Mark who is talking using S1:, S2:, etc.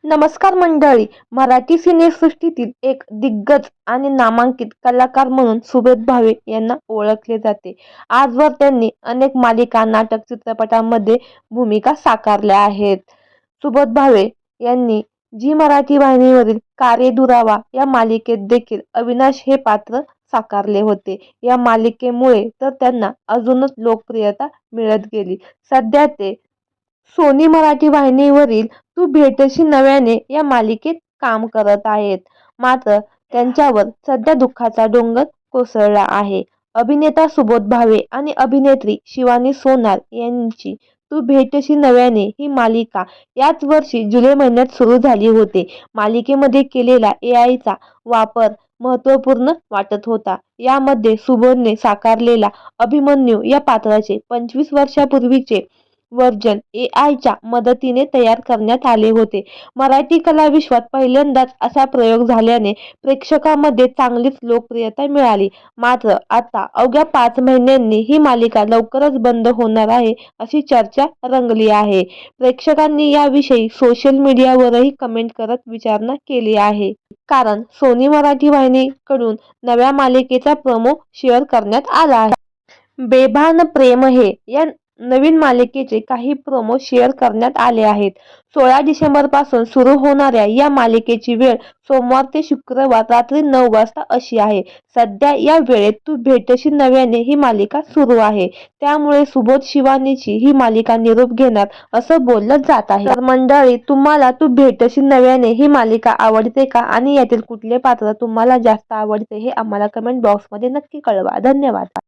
S1: नमस्कार मंडळी. मराठी सिनेसृष्टीतील एक दिग्गज आणि नामांकित कलाकार म्हणून सुबोध भावे यांना ओळखले जाते. आजवर त्यांनी अनेक मालिका, नाटक, चित्रपटांमध्ये भूमिका साकारल्या आहेत. सुबोध भावे यांनी झी मराठी वाहिनीवरील कार्य दुरावा या मालिकेत देखील अविनाश हे पात्र साकारले होते. या मालिकेमुळे तर त्यांना अजूनच लोकप्रियता मिळत गेली. सध्या ते सोनी मराठी वाहिनीवरील तू भेटशी नव्याने या मालिकेत काम करत आहेत. मात्र त्यांच्यावर सध्या दुःखाचा डोंगर कोसळला आहे. अभिनेता सुबोध भावे आणि अभिनेत्री शिवानी सोनार यांची तू भेटशी नव्याने ही मालिका याच वर्षी जुलै महिन्यात सुरू झाली होती. मालिकेमध्ये केलेला एआयचा वापर महत्त्वपूर्ण वाटत होता. यामध्ये सुबोधने साकारलेला अभिमन्यू या पात्राचे 25 वर्षांपूर्वीचे व्हर्जन एआयच्या मदतीने तयार करण्यात आले होते. मराठी कलाविश्वात पहिल्यांदाच असा प्रयोग झाल्याने प्रेक्षकांमध्ये चांगलीच लोकप्रियता मिळाली. मात्र आता अवघ्या 5 महिन्यांनी ही मालिका लवकरच बंद होणार आहे अशी चर्चा रंगली आहे. प्रेक्षकांनी याविषयी सोशल मीडियावरही कमेंट करत विचारणा केली आहे. कारण सोनी मराठी वाहिनीकडून नव्या मालिकेचा प्रोमो शेअर करण्यात आला आहे. बेभान प्रेम है या नवीन मालिकेचे काही प्रोमो शेअर करण्यात आले आहेत. 16 डिसेंबरपासून सुरू होणाऱ्या या मालिकेची वेळ सोमवार ते शुक्रवार रात्री 9 वाजता अशी आहे. सध्या या वेळेत तू भेटशी नव्याने ही मालिका सुरू आहे. त्यामुळे सुबोध शिवानीची ही मालिका निरोप घेणार असं बोललं जात आहे. तर मंडळी, तुम्हाला तू भेटशी नव्याने ही मालिका आवडते का आणि यातील कुठले पात्र तुम्हाला जास्त आवडते हे आम्हाला कमेंट बॉक्समध्ये नक्की कळवा. धन्यवाद.